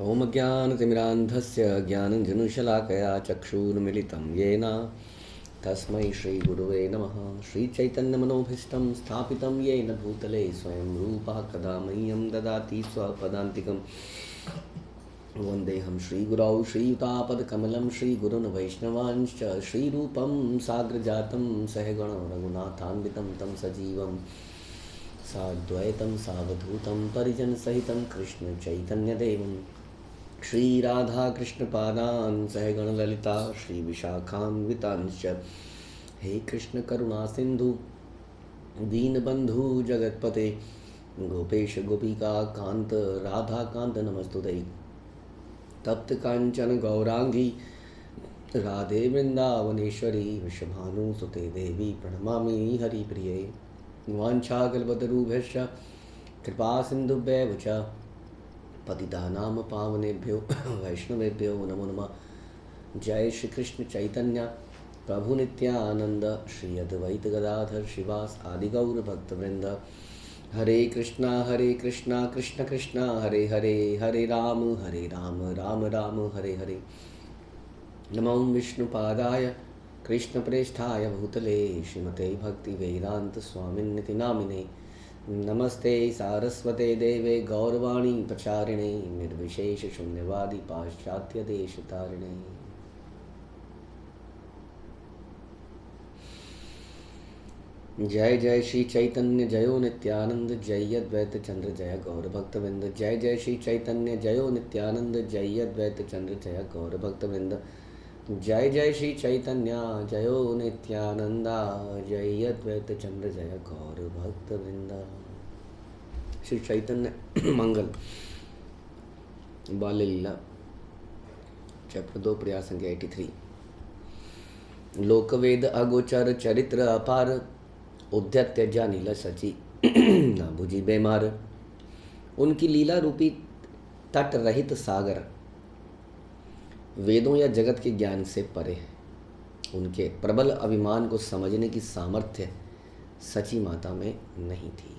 ॐ ज्ञानतिमिरान्धस्य ज्ञानञ्जनशलाकया चक्षुर्मिलितं येन तस्मै श्रीगुरुवे नमः। श्रीचैतन्यमनोभीष्टं स्थापितं येन भूतले स्वयं रूपः कदा मह्यं ददाति स्वपदान्तिकं। वन्देऽहं श्रीगुरौ श्रीयुतापदकमलं श्रीगुरुन् वैष्णवांश्च श्रीरूपं साग्रजातं सहगण रघुनाथान्वितं तं सजीवं साद्वैतं सावधूतं परिजनसहितं कृष्णचैतन्यदेवं श्रीराधाकृष्णपादान् सहगणललिता श्रीविशाखान्वितांश्च। हे कृष्ण करुणा सिंधु दीनबंधु जगत्पते गोपेश गोपिका कांत राधा कांत नमस्तुते। तप्त कांचन गौरांगी राधे वृंदावनेश्वरी वृषभानुसुते देवी प्रणमामि हरिप्रिये। वाञ्छाकल्पतरुभ्यश्च कृपा सिन्धुभ्येव च पतितानां पावनेभ्यो वैष्णवेभ्यो नमो नमः। जय श्री कृष्ण चैतन्य प्रभु नित्यानंद श्री अद्वैत गदाधर श्रीवास आदि गौर भक्तवृंद। हरे कृष्णा कृष्ण कृष्णा हरे हरे, हरे राम राम राम हरे हरे। नमो विष्णुपादाय कृष्णप्रेष्ठाय भूतले श्रीमते भक्ति वेदांत स्वामिन्निति नामिने। नमस्ते सारस्वते देवे गौरवाणी प्रचारिणे निर्विशेष शून्यवादी पाश्चात्य देश तारिणे। जय जय श्री चैतन्य जयो नित्यानंद जय अद्वैत चंद्र जय गौर भक्तवृंद। जय जय श्री चैतन्य जयो नित्यानंद जय अद्वैत चंद्र जय गौर भक्तवृंद। जय जय श्री चैतन्य जयो नित्यानंदा जय अद्वैत चंद्र जय गौर भक्तवृंदा। श्री चैतन्य मंगल बाल्य लीला चैप्टर 2 प्रयास संख्या 83। लोकवेद अगोचर चरित्र अपार उद्यत्य जानीला सची ना बुझी बेमार। उनकी लीला रूपी तट रहित सागर वेदों या जगत के ज्ञान से परे है। उनके प्रबल अभिमान को समझने की सामर्थ्य सची माता में नहीं थी।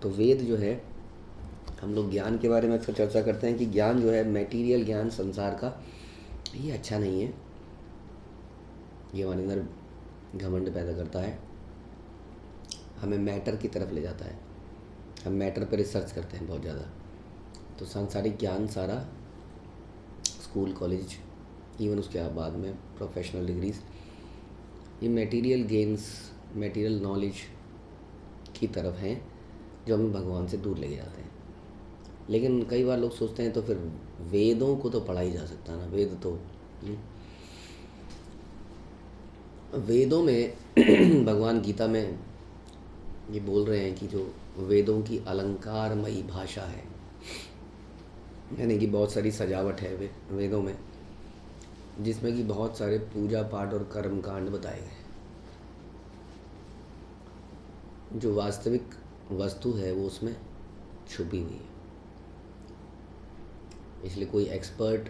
तो वेद जो है, हम लोग ज्ञान के बारे में अक्सर चर्चा करते हैं कि ज्ञान जो है मटेरियल ज्ञान संसार का, ये अच्छा नहीं है। ये हमारे अंदर घमंड पैदा करता है, हमें मैटर की तरफ ले जाता है। हम मैटर पर रिसर्च करते हैं बहुत ज़्यादा। तो सांसारिक ज्ञान सारा स्कूल कॉलेज इवन उसके बाद में प्रोफेशनल डिग्रीज, ये मटेरियल गेन्स मटेरियल नॉलेज की तरफ हैं जो हमें भगवान से दूर ले जाते हैं। लेकिन कई बार लोग सोचते हैं तो फिर वेदों को तो पढ़ा ही जा सकता है ना। वेद तो वेदों में भगवान गीता में ये बोल रहे हैं कि जो वेदों की अलंकारमयी भाषा है, यानी कि बहुत सारी सजावट है वेदों में, जिसमें कि बहुत सारे पूजा पाठ और कर्म कांड बताए गए। जो वास्तविक वस्तु है वो उसमें छुपी हुई है। इसलिए कोई एक्सपर्ट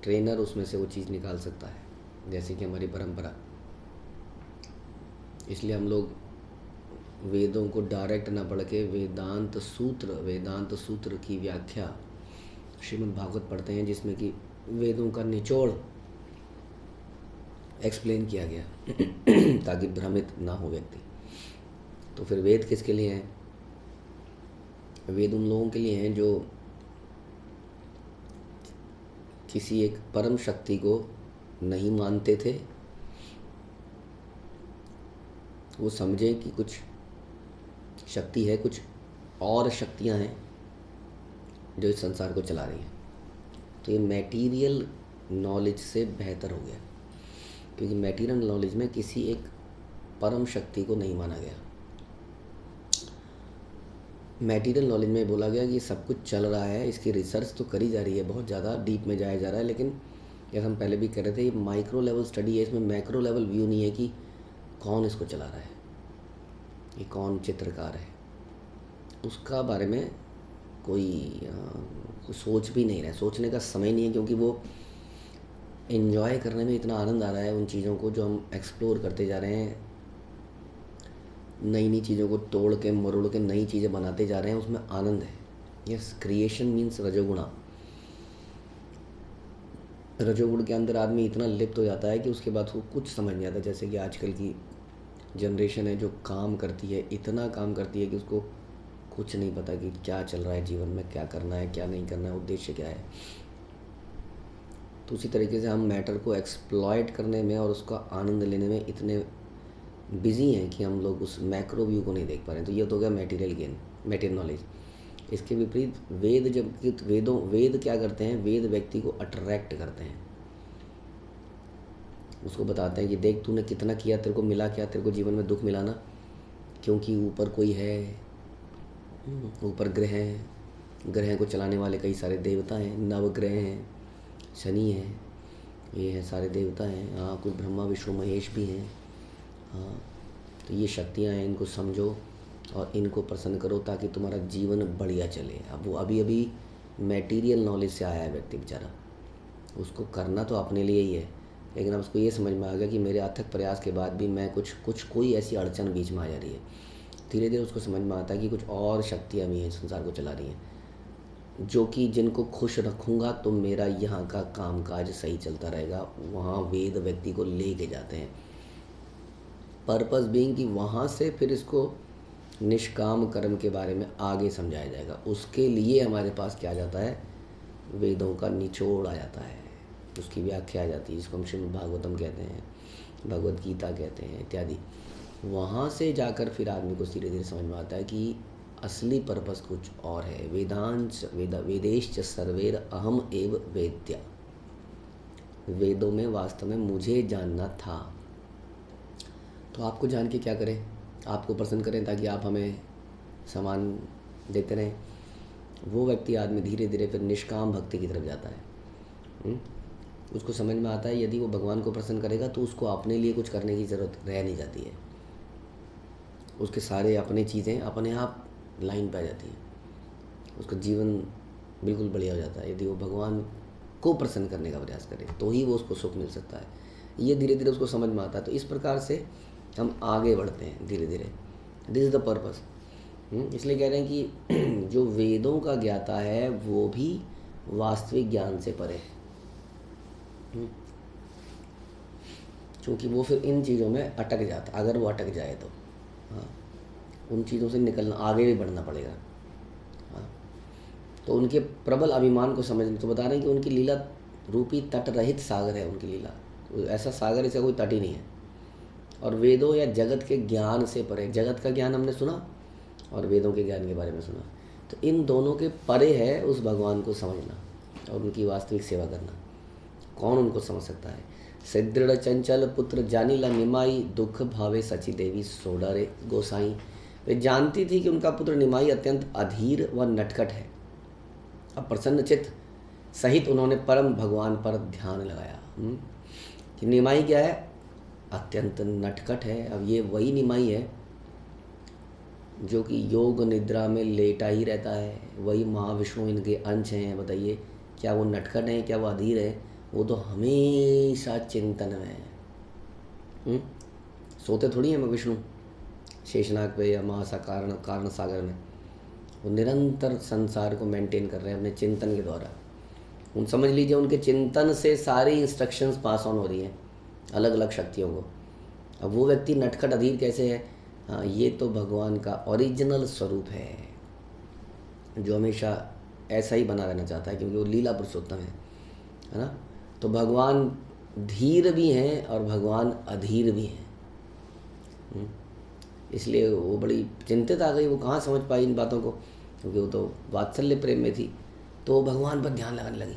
ट्रेनर उसमें से वो चीज़ निकाल सकता है, जैसे कि हमारी परंपरा। इसलिए हम लोग वेदों को डायरेक्ट ना पढ़ के वेदांत सूत्र की व्याख्या श्रीमद् भागवत पढ़ते हैं, जिसमें कि वेदों का निचोड़ एक्सप्लेन किया गया ताकि भ्रमित ना हो व्यक्ति। तो फिर वेद किसके लिए हैं? वेद उन लोगों के लिए हैं जो किसी एक परम शक्ति को नहीं मानते थे। वो समझे कि कुछ शक्ति है, कुछ और शक्तियां हैं जो इस संसार को चला रही हैं। तो ये मटेरियल नॉलेज से बेहतर हो गया, क्योंकि मटेरियल नॉलेज में किसी एक परम शक्ति को नहीं माना गया। मटेरियल नॉलेज में बोला गया कि सब कुछ चल रहा है, इसकी रिसर्च तो करी जा रही है, बहुत ज़्यादा डीप में जाया जा रहा है, लेकिन जैसे हम पहले भी कह रहे थे, ये माइक्रो लेवल स्टडी है। इसमें मैक्रो लेवल व्यू नहीं है कि कौन इसको चला रहा है, ये कौन चित्रकार है, उसका बारे में कोई सोच भी नहीं रहा है। सोचने का समय नहीं है, क्योंकि वो एंजॉय करने में इतना आनंद आ रहा है उन चीज़ों को जो हम एक्सप्लोर करते जा रहे हैं। नई नई चीज़ों को तोड़ के मरोड़ के नई चीज़ें बनाते जा रहे हैं, उसमें आनंद है। Yes, creation means rajoguna. रजोगुण के अंदर आदमी इतना लिप्त हो जाता है कि उसके बाद उसको कुछ समझ नहीं आता। जैसे कि आजकल की जनरेशन है जो काम करती है, इतना काम करती है कि उसको कुछ नहीं पता कि क्या चल रहा है जीवन में, क्या करना है क्या नहीं करना है, उद्देश्य क्या है। तो उसी तरीके से हम मैटर को एक्सप्लॉयट करने में और उसका आनंद लेने में इतने बिजी हैं कि हम लोग उस मैक्रो व्यू को नहीं देख पा रहे हैं। तो ये तो हो गया मटेरियल गेन, मटेरियल नॉलेज। इसके विपरीत वेद, जब वेद क्या करते हैं, वेद व्यक्ति को अट्रैक्ट करते हैं, उसको बताते हैं कि देख तूने कितना किया, तेरे को मिला क्या, तेरे को जीवन में दुख मिला ना, क्योंकि ऊपर कोई है, ऊपर ग्रह हैं, ग्रह को चलाने वाले कई सारे देवता हैं, नवग्रह हैं, शनि है, ये हैं सारे देवता हैं। हाँ, कुछ ब्रह्मा विष्णु महेश भी हैं। हाँ, तो ये शक्तियाँ हैं, इनको समझो और इनको प्रसन्न करो ताकि तुम्हारा जीवन बढ़िया चले। अब वो अभी अभी मटेरियल नॉलेज से आया है व्यक्ति बेचारा, उसको करना तो अपने लिए ही है, लेकिन अब उसको ये समझ में आ गया कि मेरे अथक प्रयास के बाद भी मैं कोई ऐसी अड़चन बीच में आ जा रही है। धीरे धीरे उसको समझ में आता है कि कुछ और शक्तियाँ भी हैं संसार को चला रही हैं, जो कि जिनको खुश रखूँगा तो मेरा यहाँ का कामकाज सही चलता रहेगा। वहाँ वेद व्यक्ति को ले के जाते हैं, पर्पस बीइंग कि वहाँ से फिर इसको निष्काम कर्म के बारे में आगे समझाया जाएगा। उसके लिए हमारे पास क्या आ जाता है, वेदों का निचोड़ आ जाता है, उसकी व्याख्या आ जाती है, जिसको हम श्रीमद् भागवतम कहते हैं, भगवद गीता कहते हैं इत्यादि। वहाँ से जाकर फिर आदमी को धीरे धीरे समझ में आता है कि असली पर्पस कुछ और है। वेदेश्च सर्वेर अहम एव वेद्या, वेदों में वास्तव में मुझे जानना था। तो आपको जान के क्या करें, आपको प्रसन्न करें ताकि आप हमें सामान देते रहें। वो व्यक्ति आदमी धीरे धीरे फिर निष्काम भक्ति की तरफ जाता है। उसको समझ में आता है यदि वो भगवान को प्रसन्न करेगा तो उसको अपने लिए कुछ करने की ज़रूरत रह नहीं जाती है, उसके सारे अपने चीज़ें अपने आप लाइन पे आ जाती हैं, उसका जीवन बिल्कुल बढ़िया हो जाता है। यदि वो भगवान को प्रसन्न करने का प्रयास करे तो ही वो उसको सुख मिल सकता है। ये धीरे धीरे उसको समझ में आता है। तो इस प्रकार से हम आगे बढ़ते हैं धीरे धीरे। This is the purpose. इसलिए कह रहे हैं कि जो वेदों का ज्ञाता है वो भी वास्तविक ज्ञान से परे है, क्योंकि वो फिर इन चीज़ों में अटक जाता। अगर वो अटक जाए तो हाँ, उन चीज़ों से निकलना, आगे भी बढ़ना पड़ेगा। हाँ, तो उनके प्रबल अभिमान को समझ, तो बता रहे हैं कि उनकी लीला रूपी तट रहित सागर है उनकी लीला। ऐसा सागर, इसका कोई तट ही नहीं है। और वेदों या जगत के ज्ञान से परे, जगत का ज्ञान हमने सुना और वेदों के ज्ञान के बारे में सुना, तो इन दोनों के परे है उस भगवान को समझना और उनकी वास्तविक सेवा करना। कौन उनको समझ सकता है। सिदृढ़ चंचल पुत्र जानिला निमाई, दुख भावे सची देवी सोडरे गोसाई। वे जानती थी कि उनका पुत्र निमाई अत्यंत अधीर व नटखट है। अब प्रसन्न चित्त सहित उन्होंने परम भगवान पर ध्यान लगाया। कि निमाई क्या है, अत्यंत नटखट है। अब ये वही निमाई है जो कि योग निद्रा में लेटा ही रहता है, वही महाविष्णु इनके अंश हैं। बताइए, क्या वो नटखट हैं, क्या वो अधीर है? वो तो हमेशा चिंतन में है। सोते थोड़ी हैं विष्णु शेषनाग पे या महासा कारण सागर में। वो निरंतर संसार को मेंटेन कर रहे हैं अपने चिंतन के द्वारा। उन समझ लीजिए उनके चिंतन से सारी इंस्ट्रक्शंस पास ऑन हो रही हैं अलग अलग शक्तियों को। अब वो व्यक्ति नटखट अधीर कैसे है? हाँ, ये तो भगवान का ओरिजिनल स्वरूप है जो हमेशा ऐसा ही बना रहना चाहता है, क्योंकि वो लीला पुरुषोत्तम है ना। तो भगवान धीर भी हैं और भगवान अधीर भी हैं। इसलिए वो बड़ी चिंतित आ गई। वो कहाँ समझ पाई इन बातों को, क्योंकि वो तो वात्सल्य प्रेम में थी। तो भगवान पर ध्यान लगाने लगी।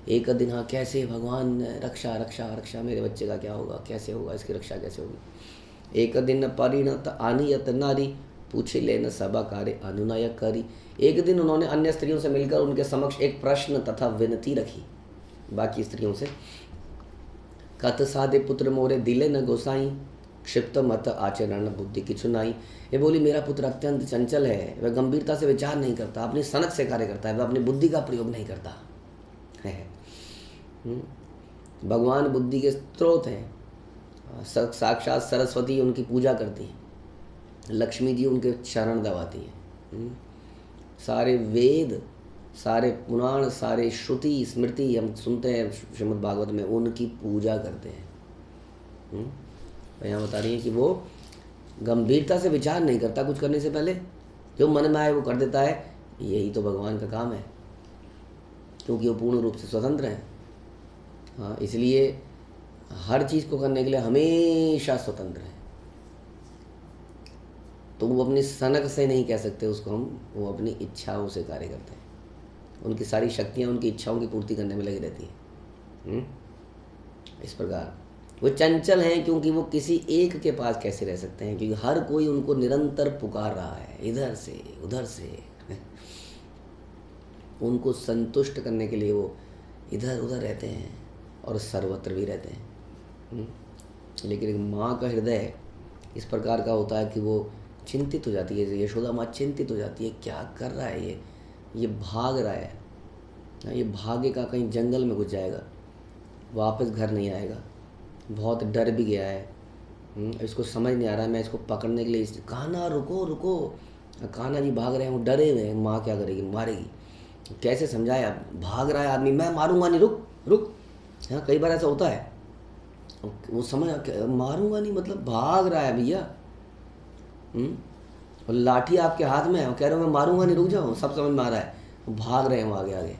एक दिन, हाँ, कैसे भगवान रक्षा रक्षा रक्षा, मेरे बच्चे का क्या होगा, कैसे होगा, इसकी रक्षा कैसे होगी। एक दिन परिणत आनियत नारी, पूछे लेन सभा कार्य अनुनायक करी। एक दिन उन्होंने अन्य स्त्रियों से मिलकर उनके समक्ष एक प्रश्न तथा विनती रखी बाकी स्त्रियों से। कत साधे पुत्र मोरे दिले न गोसाई, क्षिप्त मत आचरण बुद्धि की चुनाई। ये बोली, मेरा पुत्र अत्यंत चंचल है, वह गंभीरता से विचार नहीं करता, अपनी सनक से कार्य करता है, वह अपनी बुद्धि का प्रयोग नहीं करता है। भगवान बुद्धि के स्रोत हैं। साक्षात सरस्वती उनकी पूजा करती हैं, लक्ष्मी जी उनके चरण दबाती हैं। सारे वेद सारे पुराण, सारे श्रुति स्मृति हम सुनते हैं श्रीमद् भागवत में, उनकी पूजा करते हैं। तो यहाँ बता रही है कि वो गंभीरता से विचार नहीं करता कुछ करने से पहले, जो मन में आए वो कर देता है। यही तो भगवान का काम है, क्योंकि वो पूर्ण रूप से स्वतंत्र हैं। हाँ, इसलिए हर चीज़ को करने के लिए हमेशा स्वतंत्र है। तो वो अपनी सनक से नहीं कह सकते उसको हम, वो अपनी इच्छाओं से कार्य करते हैं। उनकी सारी शक्तियाँ उनकी इच्छाओं की पूर्ति करने में लगी रहती हैं। इस प्रकार वो चंचल हैं, क्योंकि वो किसी एक के पास कैसे रह सकते हैं, क्योंकि हर कोई उनको निरंतर पुकार रहा है, इधर से उधर से। उनको संतुष्ट करने के लिए वो इधर उधर रहते हैं और सर्वत्र भी रहते हैं। लेकिन एक माँ का हृदय इस प्रकार का होता है कि वो चिंतित हो जाती है। यशोदा माँ चिंतित हो जाती है, क्या कर रहा है ये भाग रहा है, ये भागेगा, कहीं जंगल में घुस जाएगा, वापस घर नहीं आएगा, बहुत डर भी गया है। इसको समझ नहीं आ रहा है, मैं इसको पकड़ने के लिए कान्हा रुको रुको, कान्हा जी भाग रहे हैं, वो डरे हुए हैं। माँ क्या करेगी, मारेगी, कैसे समझाए। अब भाग रहा है आदमी, मैं मारूंगा नहीं, रुक रुक। हाँ, कई बार ऐसा होता है, वो समझ मारूंगा नहीं मतलब भाग रहा है भैया। और लाठी आपके हाथ में है, कह रहे हो मैं मारूंगा नहीं, रुक जाओ, सब समझ में आ रहा है, भाग रहे हैं वो आगे आगे।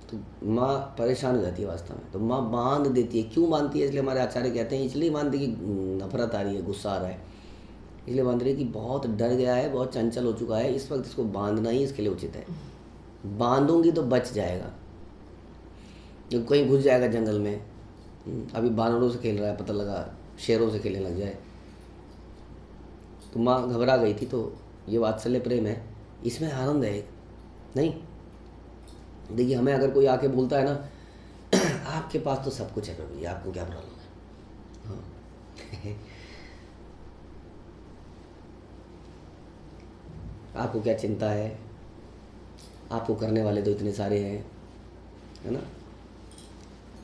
तो माँ परेशान हो जाती है वास्तव में। तो माँ बांध देती है। क्यों बांधती है? इसलिए हमारे आचार्य कहते हैं, इसलिए बांधती कि नफरत आ रही है, गुस्सा आ रहा है, इसलिए बांध रही है कि बहुत डर गया है, बहुत चंचल हो चुका है, इस वक्त इसको बांधना ही इसके लिए उचित है। बांधूंगी तो बच जाएगा, जो कहीं घुस जाएगा जंगल में। अभी बानरों से खेल रहा है, पता लगा शेरों से खेलने लग जाए। तो माँ घबरा गई थी। तो ये वात्सल्य प्रेम है, इसमें आनंद है एक। नहीं, देखिए हमें अगर कोई आके बोलता है ना आपके पास तो सब कुछ है प्रभु जी, आपको क्या प्रॉब्लम है। हाँ आपको क्या चिंता है, आपको करने वाले तो इतने सारे हैं, है ना।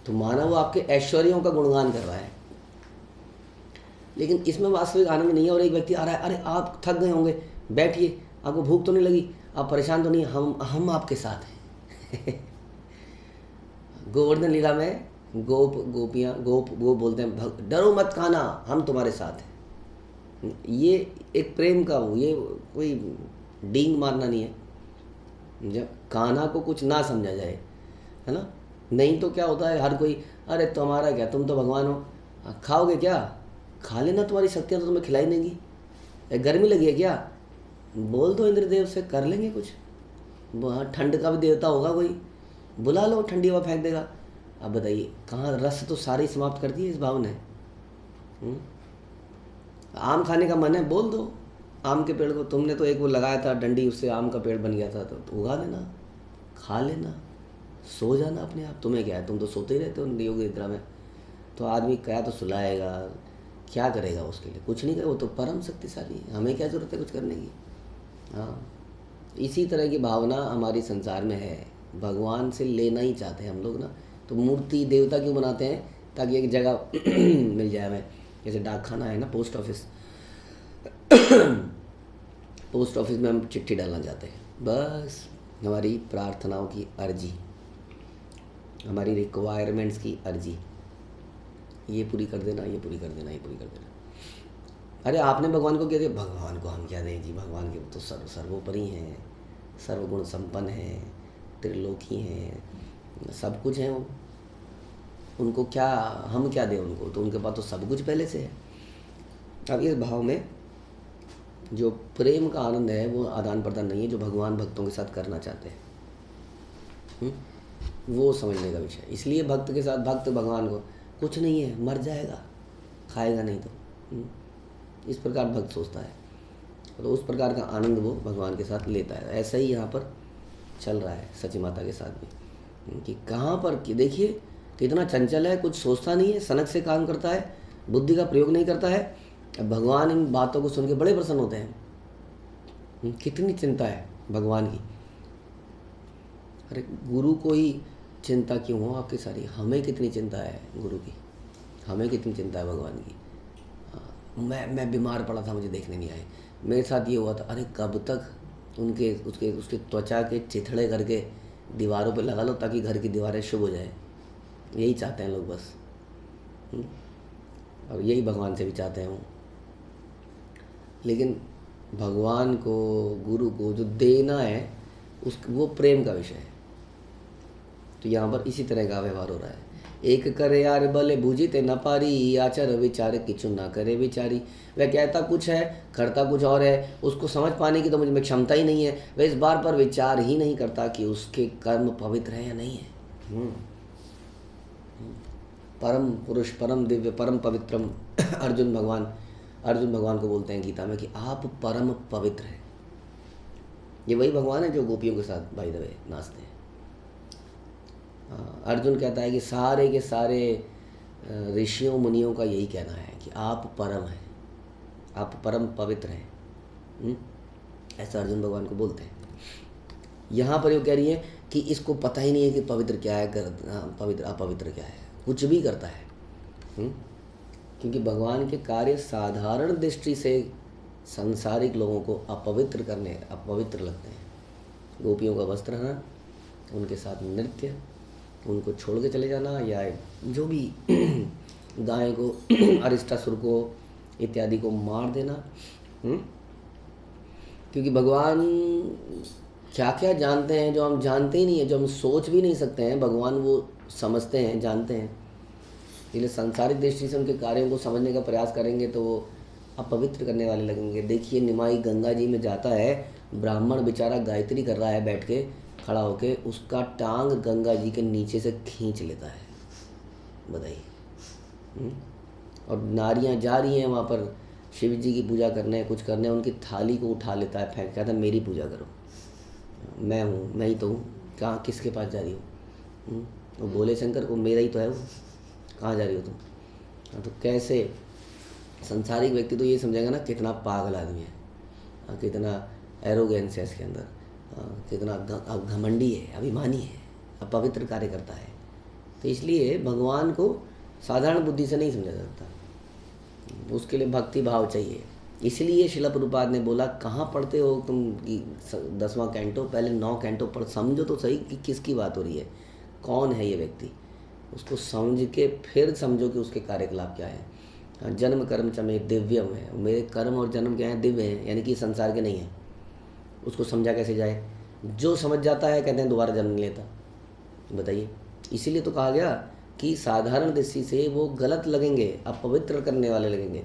तो माना वो आपके ऐश्वर्यों का गुणगान कर रहा है, लेकिन इसमें वास्तविक आनंद नहीं है। और एक व्यक्ति आ रहा है, अरे आप थक गए होंगे, बैठिए, आपको भूख तो नहीं लगी, आप परेशान तो नहीं, हम आपके साथ हैं। गोवर्धन लीला में गोप बोलते हैं, डरो मत कान्हा, हम तुम्हारे साथ हैं। ये एक प्रेम का वो, ये कोई डींग मारना नहीं है। जब कान्हा को कुछ ना समझा जाए, है ना। नहीं तो क्या होता है, हर कोई अरे तुम्हारा क्या, तुम तो भगवान हो, खाओगे क्या, खा लेना, तुम्हारी शक्तियाँ तो तुम्हें खिलाई देंगी। गर्मी लगी है क्या, बोल दो इंद्रदेव से, कर लेंगे कुछ। ठंड का भी देवता होगा कोई, बुला लो, ठंडी हवा फेंक देगा। अब बताइए, कहाँ रस तो सारी समाप्त कर दी है इस भाव ने। आम खाने का मन है, बोल दो आम के पेड़ को, तुमने तो एक वो लगाया था डंडी, उससे आम का पेड़ बन गया था, तो उगा देना, खा लेना, सो जाना अपने आप। तुम्हें क्या है, तुम तो सोते ही रहते हो योग निद्रा में। तो आदमी क्या तो सुलाएगा, क्या करेगा उसके लिए, कुछ नहीं करे, वो तो परम शक्तिशाली है, हमें क्या जरूरत है कुछ करने की। हाँ, इसी तरह की भावना हमारी संसार में है। भगवान से लेना ही चाहते हैं हम लोग ना, तो मूर्ति देवता क्यों बनाते हैं, ताकि एक जगह मिल जाए हमें। जैसे डाक खाना है ना, पोस्ट ऑफिस पोस्ट ऑफिस में हम चिट्ठी डालना चाहते हैं, बस हमारी प्रार्थनाओं की अर्जी, हमारी रिक्वायरमेंट्स की अर्जी, ये पूरी कर देना, ये पूरी कर देना, ये पूरी कर देना। अरे आपने भगवान को क्या दिया, भगवान को हम क्या दें जी, भगवान के तो सर्वोपरि हैं, सर्वगुण संपन्न हैं, त्रिलोकी हैं, सब कुछ हैं वो, उनको क्या, हम क्या दें उनको, तो उनके पास तो सब कुछ पहले से है। अब इस भाव में जो प्रेम का आनंद है वो आदान प्रदान नहीं है, जो भगवान भक्तों के साथ करना चाहते हैं, वो समझने का विषय। इसलिए भक्त के साथ, भक्त भगवान को कुछ नहीं है, मर जाएगा, खाएगा नहीं तो, इस प्रकार भक्त सोचता है, तो उस प्रकार का आनंद वो भगवान के साथ लेता है। ऐसा ही यहाँ पर चल रहा है सची माता के साथ भी, कि कहाँ पर कि देखिए कितना चंचल है, कुछ सोचता नहीं है, सनक से काम करता है, बुद्धि का प्रयोग नहीं करता है। भगवान इन बातों को सुन के बड़े प्रसन्न होते हैं। कितनी चिंता है भगवान की। अरे गुरु को ही चिंता क्यों हो आपकी सारी, हमें कितनी चिंता है गुरु की, हमें कितनी चिंता है भगवान की। मैं बीमार पड़ा था, मुझे देखने नहीं आए, मेरे साथ ये हुआ था, अरे कब तक उनके उसके उसके त्वचा के चिथड़े करके दीवारों पे लगा लो ताकि घर की दीवारें शुभ हो जाए। यही चाहते हैं लोग बस। और यही भगवान से भी चाहते हैं वो। लेकिन भगवान को, गुरु को जो देना है वो प्रेम का विषय है। तो यहाँ पर इसी तरह का व्यवहार हो रहा है। एक करे यार बले बूझीते न पारी, आचर विचार किचु ना करे विचारी। वह कहता कुछ है करता कुछ और है, उसको समझ पाने की तो मुझ में क्षमता ही नहीं है। वह इस बार पर विचार ही नहीं करता कि उसके कर्म पवित्र है या नहीं है। परम पुरुष, परम दिव्य, परम पवित्रम अर्जुन भगवान को बोलते हैं गीता में कि आप परम पवित्र हैं। ये वही भगवान है जो गोपियों के साथ बाय द वे नाचते हैं। अर्जुन कहता है कि सारे के सारे ऋषियों मुनियों का यही कहना है कि आप परम हैं, आप परम पवित्र हैं। ऐसा अर्जुन भगवान को बोलते हैं। यहाँ पर ये कह रही है कि इसको पता ही नहीं है कि पवित्र क्या है, पवित्र अपवित्र क्या है, कुछ भी करता है। क्योंकि भगवान के कार्य साधारण दृष्टि से सांसारिक लोगों को अपवित्र लगते हैं। गोपियों का वस्त्र हनन, उनके साथ नृत्य, उनको छोड़ के चले जाना, या जो भी गाय को अरिष्टासुर को इत्यादि को मार देना। क्योंकि भगवान क्या क्या जानते हैं जो हम जानते ही नहीं है, जो हम सोच भी नहीं सकते हैं, भगवान वो समझते हैं, जानते हैं। इसलिए सांसारिक दृष्टि से उनके कार्यों को समझने का प्रयास करेंगे तो वो अपवित्र करने वाले लगेंगे। देखिए निमाई गंगा जी में जाता है, ब्राह्मण बेचारा गायत्री कर रहा है बैठ के, खड़ा होके, उसका टांग गंगा जी के नीचे से खींच लेता है, बताइए। और नारियां जा रही हैं वहाँ पर शिव जी की पूजा करने, कुछ करने, उनकी थाली को उठा लेता है, फेंक, कहता है मेरी पूजा करो, मैं हूँ, मैं ही तो हूँ, कहाँ किसके पास जा रही हो? वो बोले शंकर को, मेरा ही तो है वो, कहाँ जा रही हो तुम? हाँ, तो कैसे संसारिक व्यक्ति तो ये समझेगा ना कितना पागल आदमी है, कितना एरोगेंस है इसके अंदर, कितना घमंडी है, अभिमानी है, अपवित्र कार्य करता है। तो इसलिए भगवान को साधारण बुद्धि से नहीं समझा जाता, उसके लिए भक्ति भाव चाहिए। इसलिए श्रील प्रभुपाद ने बोला कहाँ पढ़ते हो तुम 10वां कैंटो, पहले 9 कैंटो पढ़, समझो तो सही कि किसकी बात हो रही है, कौन है ये व्यक्ति, उसको समझ के फिर समझो कि उसके कार्यकलाप क्या है। जन्म कर्म च में दिव्यम है, मेरे कर्म और जन्म क्या है, दिव्य हैं, यानी कि संसार के नहीं है। उसको समझा कैसे जाए? जो समझ जाता है कहते हैं दोबारा जन्म नहीं लेता, बताइए। इसीलिए तो कहा गया कि साधारण दृष्टि से वो गलत लगेंगे, अपवित्र करने वाले लगेंगे।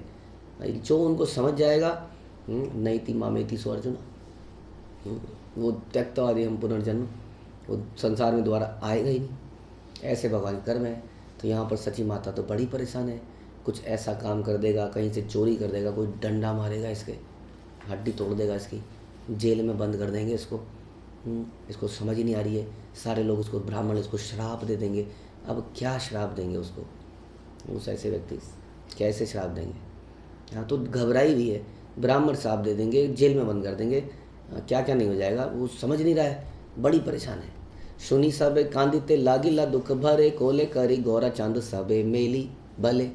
जो उनको समझ जाएगा, नैति मामेति सो अर्जुन, वो त्यक्तवादी हम पुनर्जन्म, वो संसार में दोबारा आएगा ही नहीं। ऐसे भगवान कर्म है। तो यहाँ पर सची माता तो बड़ी परेशान है, कुछ ऐसा काम कर देगा, कहीं से चोरी कर देगा, कोई डंडा मारेगा इसके, हड्डी तोड़ देगा इसकी, जेल में बंद कर देंगे इसको। इसको समझ ही नहीं आ रही है, सारे लोग उसको, ब्राह्मण इसको श्राप दे देंगे। अब क्या श्राप देंगे उसको, उस ऐसे व्यक्ति कैसे श्राप देंगे? हाँ, तो घबराई भी है, ब्राह्मण श्राप दे देंगे, जेल में बंद कर देंगे, क्या क्या नहीं हो जाएगा, वो समझ नहीं रहा है, बड़ी परेशान है। सुनी सबे कांदिते लागिला दुख भरे, कोले करी गौरा चांद सबे मेली भले।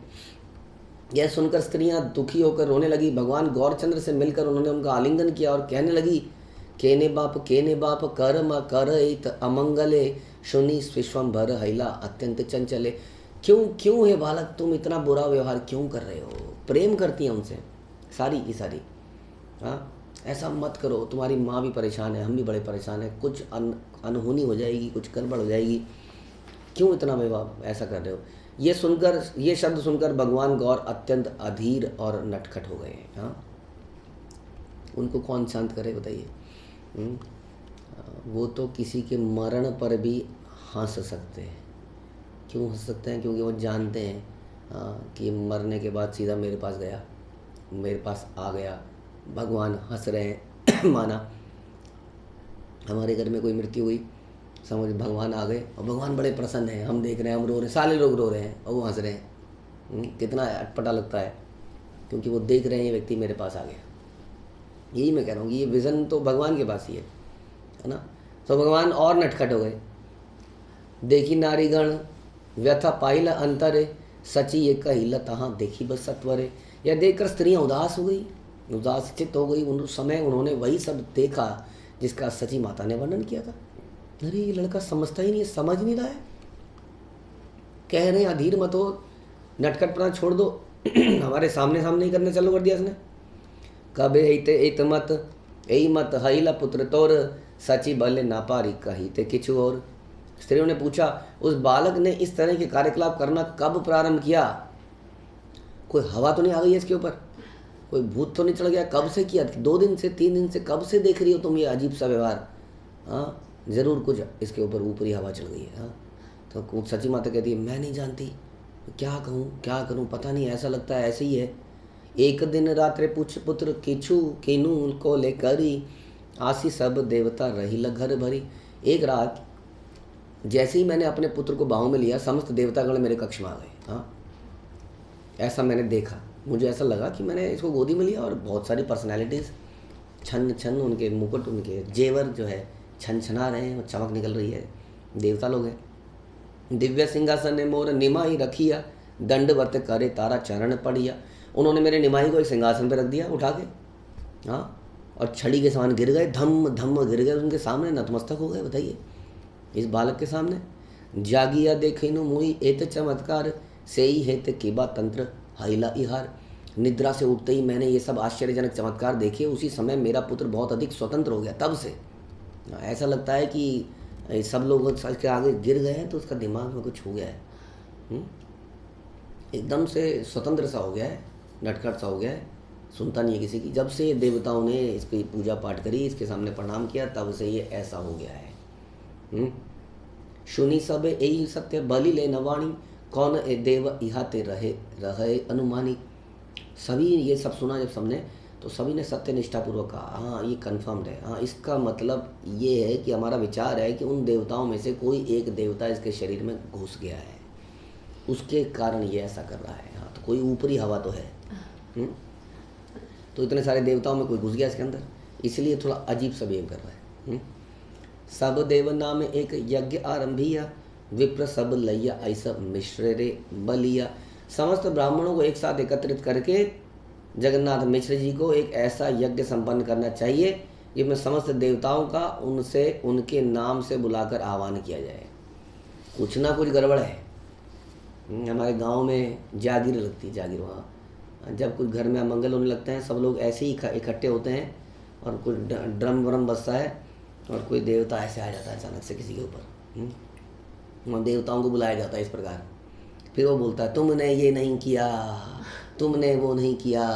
यह सुनकर स्त्रियां दुखी होकर रोने लगी। भगवान गौरचंद्र से मिलकर उन्होंने उनका आलिंगन किया और कहने लगी, केने बाप कर मा कर अमंगले, सुनी विश्वम्भर हैला अत्यंत चंचले। क्यों है बालक, तुम इतना बुरा व्यवहार क्यों कर रहे हो? प्रेम करती हैं उनसे सारी की सारी। हाँ, ऐसा मत करो, तुम्हारी माँ भी परेशान है, हम भी बड़े परेशान हैं, कुछ अनहोनी हो जाएगी, कुछ गड़बड़ हो जाएगी, क्यों इतना व्यवहार ऐसा कर रहे हो? ये शब्द सुनकर भगवान गौर अत्यंत अधीर और नटखट हो गए। हाँ, उनको कौन शांत करे बताइए? वो तो किसी के मरण पर भी हंस सकते हैं। क्यों हंस सकते हैं? क्योंकि वो जानते हैं कि मरने के बाद सीधा मेरे पास गया, मेरे पास आ गया, भगवान हंस रहे हैं। माना हमारे घर में कोई मृत्यु हुई, समझ भगवान आ गए और भगवान बड़े प्रसन्न हैं, हम देख रहे हैं, हम रो रहे हैं, सारे लोग रो रहे हैं और वो हंस रहे हैं। कितना अटपटा लगता है, क्योंकि वो देख रहे हैं ये व्यक्ति मेरे पास आ गया। यही मैं कह रहा हूँ कि ये विज़न तो भगवान के पास ही है ना। तो भगवान और नटखट हो गए। देखी नारीगण व्यथा पाइला अंतरे, सची ये कहिला तहाँ देखी बस सत्वरे। यह देखकर स्त्रियाँ उदास हो गई, उदास चित्त हो गई। उन समय उन्होंने वही सब देखा जिसका सची माता ने वर्णन किया था। अरे ये लड़का समझता ही नहीं है, समझ नहीं रहा है। कह रहे हैं अधीर मत हो, नटखटपना छोड़ दो। हमारे सामने सामने ही करने चालू कर दिया इसने। कब इत मत यही मत हईला पुत्र तोर, सची भले ना पारी कही ते किछु और। स्त्रियों ने पूछा, उस बालक ने इस तरह के कार्यकलाप करना कब प्रारंभ किया? कोई हवा तो नहीं आ गई है इसके ऊपर? कोई भूत तो नहीं चढ़ गया? कब से किया? 2 दिन से, 3 दिन से, कब से देख रही हो तुम ये अजीब सा व्यवहार? हाँ, ज़रूर कुछ इसके ऊपर ऊपरी हवा चढ़ गई है। हाँ, तो सची माता कहती है, मैं नहीं जानती, क्या कहूँ क्या करूँ, पता नहीं, ऐसा लगता है ऐसे ही है। एक दिन रात्रे पूछ पुत्र किछु किनु को लेकरी, आसी सब देवता रही घर भरी। एक रात जैसे ही मैंने अपने पुत्र को बाहों में लिया, समस्त देवतागण मेरे कक्ष में आ गए। हाँ, ऐसा मैंने देखा। मुझे ऐसा लगा कि मैंने इसको गोदी में लिया और बहुत सारी पर्सनैलिटीज़ छन छन, उनके मुकुट, उनके जेवर जो है छन छना रहे हैं, चमक निकल रही है, देवता लोग हैं। दिव्य सिंहासन ने मोर निमाई रखिया, दंडवत करे तारा चरण पड़िया। उन्होंने मेरे निमाई को एक सिंहासन पर रख दिया उठा के। हाँ, और छड़ी के समान गिर गए, धम धम गिर गए उनके सामने, नतमस्तक हो गए। बताइए, इस बालक के सामने। जागिया देखिनु मुई एत चमत्कार, से ही हेत किबा तंत्र हाइला इहार। निद्रा से उठते ही मैंने ये सब आश्चर्यजनक चमत्कार देखे। उसी समय मेरा पुत्र बहुत अधिक स्वतंत्र हो गया। तब से ऐसा लगता है कि सब लोग उसके आगे गिर गए हैं तो उसका दिमाग में कुछ हो गया है। एकदम से स्वतंत्र सा हो गया है, नटखट सा हो गया है, सुनता नहीं है किसी की। जब से देवताओं ने इसकी पूजा पाठ करी, इसके सामने प्रणाम किया, तब से ये ऐसा हो गया है। सुनी सब यही सत्य बलि ले नवाणी, कौन ए देव इहाते रहे रहे अनुमानी। सभी ये सब सुना जब सबने, तो सभी ने सत्य निष्ठापूर्वक कहा, हाँ ये कन्फर्म्ड है। हाँ, इसका मतलब ये है कि हमारा विचार है कि उन देवताओं में से कोई एक देवता इसके शरीर में घुस गया है, उसके कारण ये ऐसा कर रहा है। हाँ, तो कोई ऊपरी हवा तो है। तो इतने सारे देवताओं में कोई घुस गया इसके अंदर, इसलिए थोड़ा अजीब सा बिहेव कर रहा है। सब देव नाम एक यज्ञ आरंभिया, विप्र सब लैया ऐसा मिश्र रे बलिया। समस्त ब्राह्मणों को एक साथ एकत्रित करके जगन्नाथ मिश्र जी को एक ऐसा यज्ञ संपन्न करना चाहिए जिसमें समस्त देवताओं का उनसे उनके नाम से बुलाकर आह्वान किया जाए। कुछ ना कुछ गड़बड़ है। हमारे गांव में जागीर लगती है, जागीर, वहाँ जब कुछ घर में अमंगल होने लगते हैं, सब लोग ऐसे ही इकट्ठे होते हैं और कुछ ड्रम व्रम बजता है और कोई देवता ऐसे आ जाता है अचानक से किसी के ऊपर। वहाँ देवताओं को बुलाया जाता है इस प्रकार। फिर वो बोलता है, तुमने ये नहीं किया, तुमने वो नहीं किया।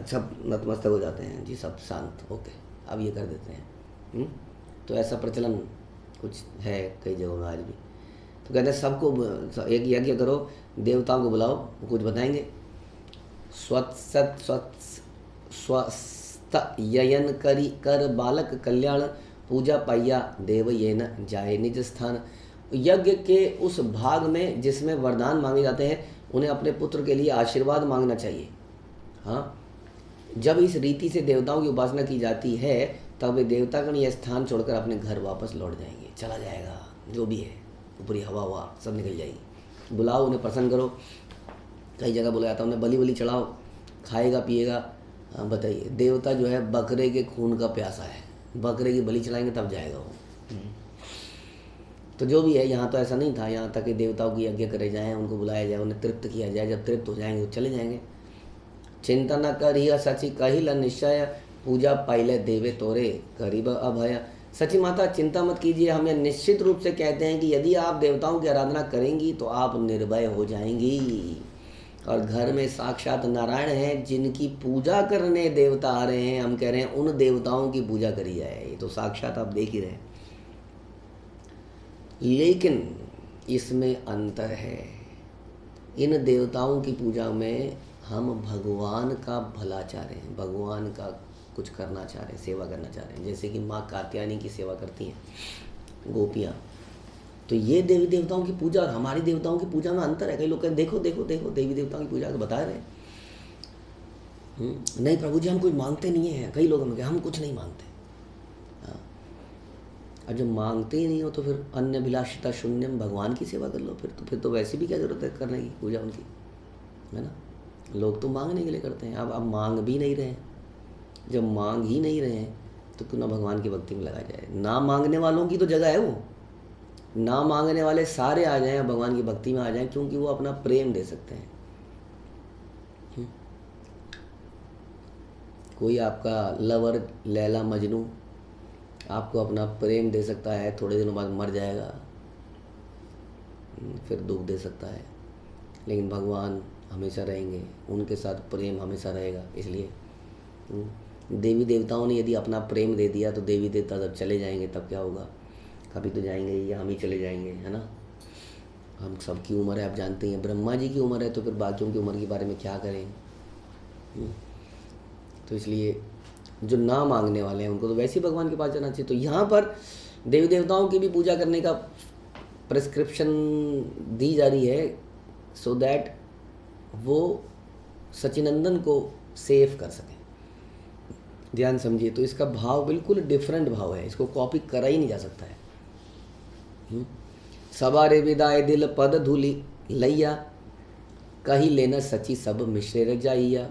सब नतमस्तक हो जाते हैं, जी सब शांत, ओके अब ये कर देते हैं। तो ऐसा प्रचलन कुछ है कई जगहों में आज भी। तो कहते हैं सबको एक यज्ञ करो, देवताओं को बुलाओ, वो कुछ बताएंगे। स्वस्थ ययन करी कर बालक कल्याण, पूजा पाइया देव ये न जाए निज स्थान। यज्ञ के उस भाग में जिसमें वरदान मांगे जाते हैं, उन्हें अपने पुत्र के लिए आशीर्वाद मांगना चाहिए। हाँ, जब इस रीति से देवताओं की उपासना की जाती है, तब वे देवतागण यह स्थान छोड़कर अपने घर वापस लौट जाएंगे। चला जाएगा जो भी है, ऊपरी हवा हुआ सब निकल जाएगी। बुलाओ उन्हें, प्रसन्न करो। कई जगह बोला जाता है उन्हें बलि बलि चढ़ाओ, खाएगा पिएगा। हाँ बताइए, देवता जो है बकरे के खून का प्यासा है, बकरे की बलि चढ़ाएंगे तब जाएगा वो। तो जो भी है, यहाँ तो ऐसा नहीं था। यहाँ तक कि देवताओं की यज्ञ करे जाएँ, उनको बुलाया जाए, उन्हें तृप्त किया जाए। जब तृप्त हो जाएंगे तो चले जाएंगे। चिंता न करिया सची कहिल निश्चय, पूजा पाइले देवे तोरे गरीब अभय। सची माता चिंता मत कीजिए, हम यह निश्चित रूप से कहते हैं कि यदि आप देवताओं की आराधना करेंगी तो आप निर्भय हो जाएंगी। और घर में साक्षात नारायण हैं, जिनकी पूजा करने देवता आ रहे हैं। हम कह रहे हैं उन देवताओं की पूजा करी जाए, ये तो साक्षात आप देख ही रहे हैं। लेकिन इसमें अंतर है। इन देवताओं की पूजा में हम भगवान का भला चाह रहे हैं, भगवान का कुछ करना चाह रहे हैं, सेवा करना चाह रहे हैं। जैसे कि माँ कात्यायनी की सेवा करती हैं गोपियाँ। तो ये देवी देवताओं की पूजा और हमारी देवताओं की पूजा में अंतर है। कई लोग कहते देखो देखो देखो देवी देवताओं की पूजा बता रहे हैं। नहीं प्रभु जी, हम कुछ मांगते नहीं हैं। कई लोग हम कुछ नहीं मांगते। और जब मांगते ही नहीं हो तो फिर अन्य अभिलाषिता शून्यम, भगवान की सेवा कर लो। फिर तो वैसे भी क्या जरूरत है करने की पूजा उनकी, है ना। लोग तो मांगने के लिए करते हैं। अब मांग भी नहीं रहे हैं। जब मांग ही नहीं रहे हैं तो क्यों ना भगवान की भक्ति में लगाया जाए। ना मांगने वालों की तो जगह है वो, ना मांगने वाले सारे आ जाएं भगवान की भक्ति में आ जाएं, क्योंकि वो अपना प्रेम दे सकते हैं। कोई आपका लवर लैला मजनू आपको अपना प्रेम दे सकता है, थोड़े दिनों बाद मर जाएगा, फिर दुख दे सकता है, लेकिन भगवान हमेशा रहेंगे, उनके साथ प्रेम हमेशा रहेगा। इसलिए देवी देवताओं ने यदि अपना प्रेम दे दिया तो देवी देवता जब चले जाएंगे तब क्या होगा? कभी तो जाएंगे या हम ही चले जाएंगे, है ना। हम सबकी उम्र है, आप जानते हैं, ब्रह्मा जी की उम्र है, तो फिर बाकियों की उम्र के बारे में क्या करें। तो इसलिए जो ना मांगने वाले हैं उनको तो वैसे ही भगवान के पास जाना चाहिए। तो यहाँ पर देवी देवताओं की भी पूजा करने का प्रिस्क्रिप्शन दी जा रही है, सो दैट वो सचिनंदन को सेव कर सकें। ध्यान समझिए, तो इसका भाव बिल्कुल डिफरेंट भाव है, इसको कॉपी करा ही नहीं जा सकता है। सवारे विदाए दिल पद धूली लैया, कही लेना सची सब मिश्रे जाइया।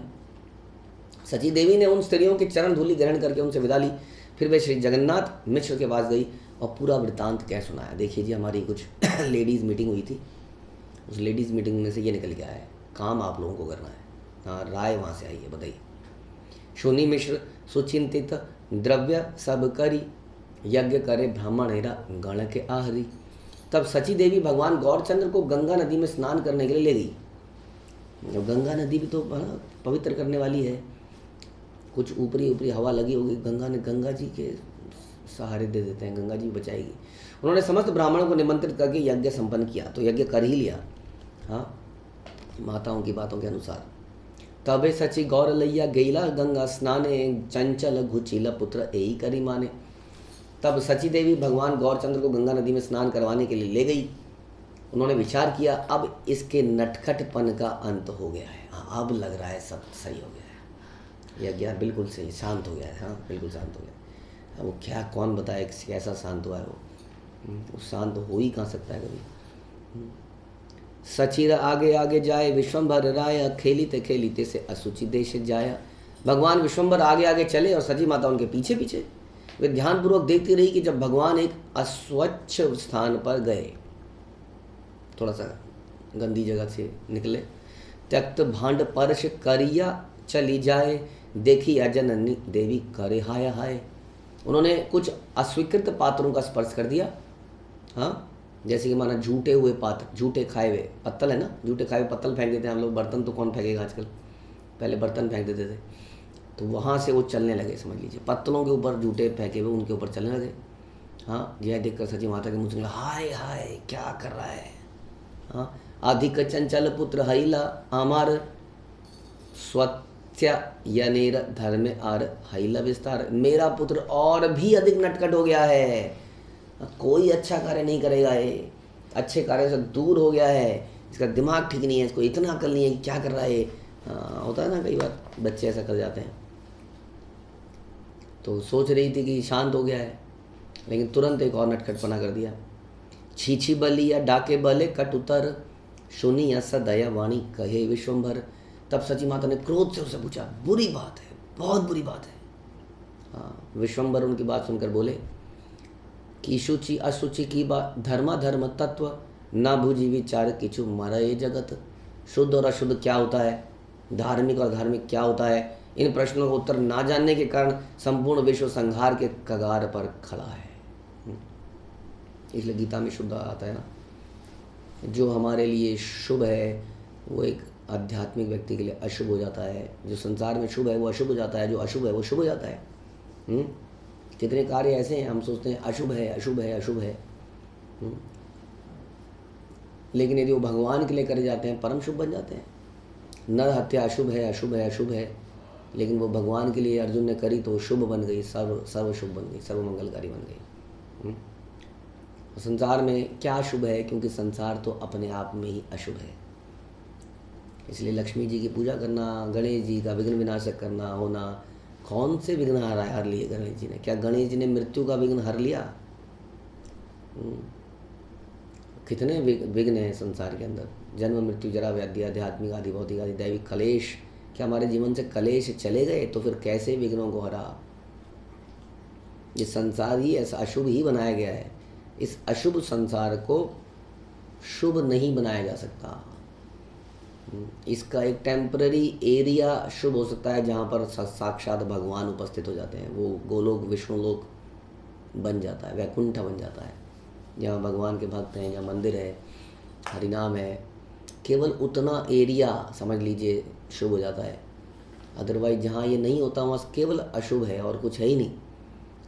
सची देवी ने उन स्त्रियों के चरण धूलि ग्रहण करके उनसे विदा ली। फिर वे श्री जगन्नाथ मिश्र के पास गई और पूरा वृत्तांत कह सुनाया। देखिए जी, हमारी कुछ लेडीज़ मीटिंग हुई थी, उस लेडीज़ मीटिंग में से ये निकल के आया है, काम आप लोगों को करना है। हाँ, राय वहाँ से आई है, बताइए। शूनि मिश्र सुचिंतित द्रव्य सब करी, यज्ञ करे ब्राह्मण हेरा गण के आहरी। तब सची देवी भगवान गौरचंद्र को गंगा नदी में स्नान करने के लिए ले गई। गंगा नदी भी तो पवित्र करने वाली है, कुछ ऊपरी ऊपरी हवा लगी होगी, गंगा जी के सहारे दे देते हैं, गंगा जी बचाएगी। उन्होंने समस्त ब्राह्मणों को निमंत्रित करके यज्ञ संपन्न किया, तो यज्ञ कर ही लिया, हाँ, माताओं की बातों के अनुसार। तबे सची गौर लैया गैला गंगा स्नाने, चंचल घुचीला पुत्र यही करी माने। तब सची देवी भगवान गौरचंद्र को गंगा नदी में स्नान करवाने के लिए ले गई। उन्होंने विचार किया, अब इसके नटखटपन का अंत हो गया है, हाँ, अब लग रहा है सब सही हो गया है, यज्ञ बिल्कुल सही शांत हो गया है, हाँ बिल्कुल शांत हो गया। अब वो क्या, कौन बताए कैसा शांत हुआ है वो शांत हो ही कहाँ सकता है कभी। सचिर आगे आगे जाए विश्वम्भर राय, खेलीते खेलीते से असुचि देश जाया। भगवान विश्वम्भर आगे आगे चले और सची माता उनके पीछे पीछे। वे ध्यानपूर्वक देखती रही कि जब भगवान एक अस्वच्छ स्थान पर गए, थोड़ा सा गंदी जगह से निकले, त्यक्त भांड परश करिया चली जाए, देखी अजननी देवी करे हाय हाय। उन्होंने कुछ अस्वीकृत पात्रों का स्पर्श कर दिया, हाँ, जैसे कि माना झूठे हुए पात्र, झूठे खाए हुए पत्तल है ना, झूठे खाए हुए पत्तल फेंक देते हैं हम लोग, बर्तन तो कौन फेंकेगा आजकल, पहले बर्तन फेंक देते थे। तो वहाँ से वो चलने लगे, समझ लीजिए, पत्तलों के ऊपर झूठे फेंके हुए उनके ऊपर चलने लगे। हाँ, यह देखकर सची माता के मुँह से हाय हाय क्या कर रहा है। हाँ, अधिक चंचल पुत्र हईला आमार, स्वत्य यनेर धर्म आर हईला विस्तार। मेरा पुत्र और भी अधिक नटखट हो गया है, कोई अच्छा कार्य नहीं करेगा, ये अच्छे कार्य से दूर हो गया है, इसका दिमाग ठीक नहीं है, इसको इतना अकल नहीं है कि क्या कर रहा है। हाँ, होता है ना, कई बार बच्चे ऐसा कर जाते हैं। तो सोच रही थी कि शांत हो गया है, लेकिन तुरंत एक और नटखटपना कर दिया। छीछी बली या डाके बले कट उतर, सुनी या सदया वाणी कहे विश्वम्भर। तब सची माता ने क्रोध से उससे पूछा, बुरी बात है, बहुत बुरी बात है। हाँ, विश्वम्भर उनकी बात सुनकर बोले कि शुचि अशुचि की बात धर्मा धर्म तत्व, न बुझी विचार किचु मरए जगत। शुद्ध और अशुद्ध क्या होता है, धार्मिक और धार्मिक क्या होता है, इन प्रश्नों का उत्तर ना जानने के कारण संपूर्ण विश्व संहार के कगार पर खड़ा है। इसलिए गीता में शुद्ध आता है ना, जो हमारे लिए शुभ है वो एक आध्यात्मिक व्यक्ति के लिए अशुभ हो जाता है, जो संसार में शुभ है वो अशुभ हो जाता है, जो अशुभ है वो शुभ हो जाता है। कितने कार्य ऐसे हैं हम सोचते हैं अशुभ है अशुभ है अशुभ है, लेकिन यदि वो भगवान के लिए करे जाते हैं परम शुभ बन जाते हैं। नर हत्या अशुभ है अशुभ है अशुभ है, लेकिन वो भगवान के लिए अर्जुन ने करी तो शुभ बन गई, सर्व शुभ बन गई, सर्वमंगलकारी बन गई। संसार में क्या शुभ है, क्योंकि संसार तो अपने आप में ही अशुभ है। इसलिए लक्ष्मी जी की पूजा करना, गणेश जी का विघ्न विनाशक करना होना, कौन से विघ्न हर लिए गणेश जी ने? क्या गणेश जी ने मृत्यु का विघ्न हर लिया? कितने विघ्न हैं संसार के अंदर, जन्म मृत्यु जरा व्याधि आध्यात्मिक आदि भौतिक आदि दैविक कलेश। क्या हमारे जीवन से कलेश चले गए? तो फिर कैसे विघ्नों को हरा? ये संसार ही ऐसा अशुभ ही बनाया गया है। इस अशुभ संसार को शुभ नहीं बनाया जा सकता। इसका एक टेम्पररी एरिया शुभ हो सकता है जहाँ पर साक्षात भगवान उपस्थित हो जाते हैं। वो गोलोक विष्णुलोक बन जाता है, वैकुंठ बन जाता है, जहाँ भगवान के भक्त हैं, जहाँ मंदिर है, हरिनाम है। केवल उतना एरिया समझ लीजिए शुभ हो जाता है। अदरवाइज जहाँ ये नहीं होता वहाँ केवल अशुभ है और कुछ है ही नहीं।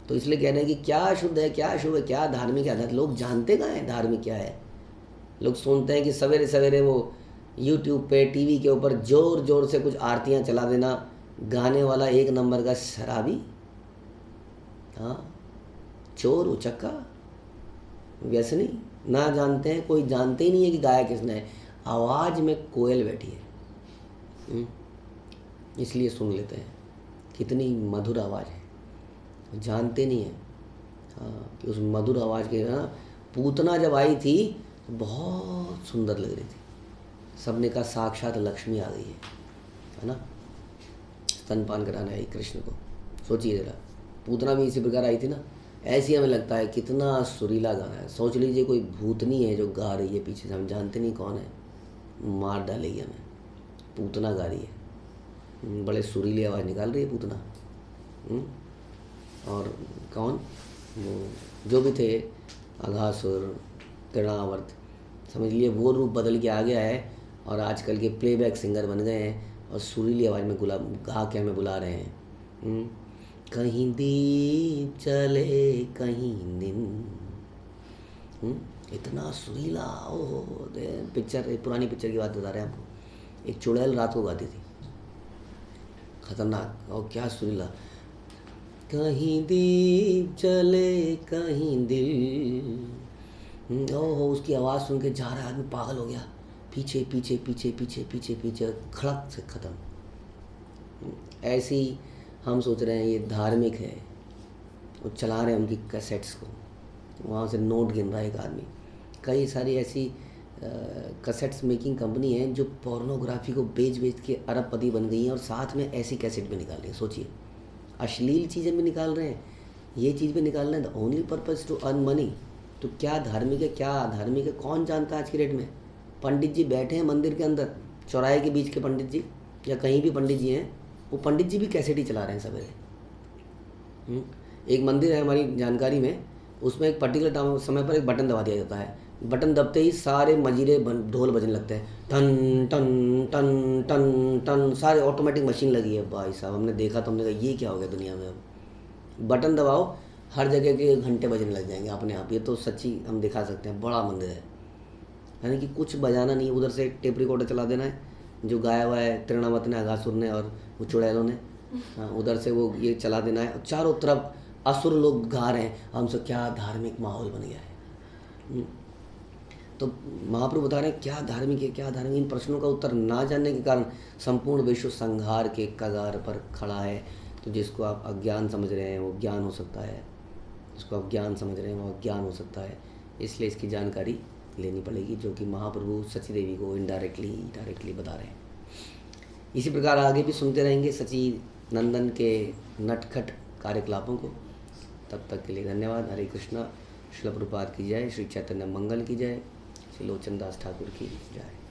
तो इसलिए कह रहे हैं कि क्या अशुद्ध है, क्या अशुभ है, क्या धार्मिक है। लोग जानते कहाँ हैं धार्मिक क्या है। लोग सुनते हैं कि सवेरे सवेरे वो यूट्यूब पे टीवी के ऊपर जोर जोर से कुछ आरतियाँ चला देना, गाने वाला एक नंबर का शराबी, हाँ, चोर उचक्का, व्यसनी, ना जानते हैं, कोई जानते ही नहीं है कि गाया किसने है। आवाज़ में कोयल बैठी है, इसलिए सुन लेते हैं, कितनी मधुर आवाज़ है, जानते नहीं हैं हाँ कि उस मधुर आवाज़ के ना पूतना जब आई थी तो बहुत सुंदर लग रही थी। सबने कहा साक्षात लक्ष्मी आ गई है ना, स्तनपान कराने आई कृष्ण को। सोचिए ज़रा, पूतना भी इसी प्रकार आई थी ना। ऐसी हमें लगता है कितना सुरीला गाना है। सोच लीजिए कोई भूतनी है जो गा रही है पीछे से, हम जानते नहीं कौन है, मार डालेगी हमें। पूतना गा रही है, बड़े सुरीली आवाज़ निकाल रही है पूतना। और कौन, वो जो भी थे, अघासुर, तृणावर्त, समझ लिए वो रूप बदल के आ गया है और आजकल के प्लेबैक सिंगर बन गए हैं और सुरीली आवाज़ में गा के हमें बुला रहे हैं। कहीं दीप चले कहीं दिन, इतना सुरीला। ओहो, पिक्चर, एक पुरानी पिक्चर की बात बता रहे हैं आपको। एक चुड़ैल रात को गाती थी, खतरनाक, और क्या सुरीला। कहीं दीप चले कहीं दिल, ओहो, उसकी आवाज़ सुन के जा रहा आदमी पागल हो गया, पीछे पीछे पीछे पीछे पीछे पीछे, खड़क से ख़त्म। ऐसी हम सोच रहे हैं ये धार्मिक है, वो चला रहे हैं उनकी कैसेट्स को, वहाँ से नोट गिन रहा है एक आदमी। कई सारी ऐसी कैसेट्स मेकिंग कंपनी है जो पोर्नोग्राफी को बेच बेच के अरबपति बन गई हैं और साथ में ऐसी कैसेट भी निकाल रही है। सोचिए, अश्लील चीज़ें भी निकाल रहे हैं, ये चीज़ भी निकाल रहे हैं, the only purpose to earn money. तो क्या धार्मिक है, क्या अधार्मिक है, कौन जानता है आज की डेट में। पंडित जी बैठे हैं मंदिर के अंदर, चौराहे के बीच के पंडित जी या कहीं भी पंडित जी हैं, वो पंडित जी भी कैसेट ही चला रहे हैं सवेरे। एक मंदिर है हमारी जानकारी में, उसमें एक पर्टिकुलर समय पर एक बटन दबा दिया जाता है। बटन दबते ही सारे मजीरे ढोल बजने लगते हैं, टन टन टन टन टन, सारे ऑटोमेटिक मशीन लगी है। भाई साहब, हमने देखा तो हमने कहा ये क्या हो गया दुनिया में। अब बटन दबाओ, हर जगह के घंटे बजने लग जाएंगे अपने आप। ये तो सच्ची हम दिखा सकते हैं, बड़ा मंदिर है। यानी कि कुछ बजाना नहीं, उधर से टेप रिकॉर्डर चला देना है, जो गाया हुआ है तृणावत ने, अघासुर ने और वो चुड़ैलों ने, हाँ, उधर से वो ये चला देना है। चारों तरफ असुर लोग गा रहे हैं, हमसे क्या धार्मिक माहौल बन गया है। तो महाप्रभु बता रहे हैं क्या धार्मिक है, क्या धार्मिक। इन प्रश्नों का उत्तर ना जानने के कारण संपूर्ण विश्व संहार के कगार पर खड़ा है। तो जिसको आप अज्ञान समझ रहे हैं वो ज्ञान हो सकता है, जिसको आप ज्ञान समझ रहे हैं वो अज्ञान हो सकता है। इसलिए इसकी जानकारी लेनी पड़ेगी, जो कि महाप्रभु सची देवी को डायरेक्टली बता रहे हैं। इसी प्रकार आगे भी सुनते रहेंगे सची नंदन के नटखट कार्यकलापों को। तब तक के लिए धन्यवाद। हरे कृष्णा। श्रील प्रभुपाद की जय, श्री चैतन्य मंगल की जय, श्री लोचन दास ठाकुर की जय।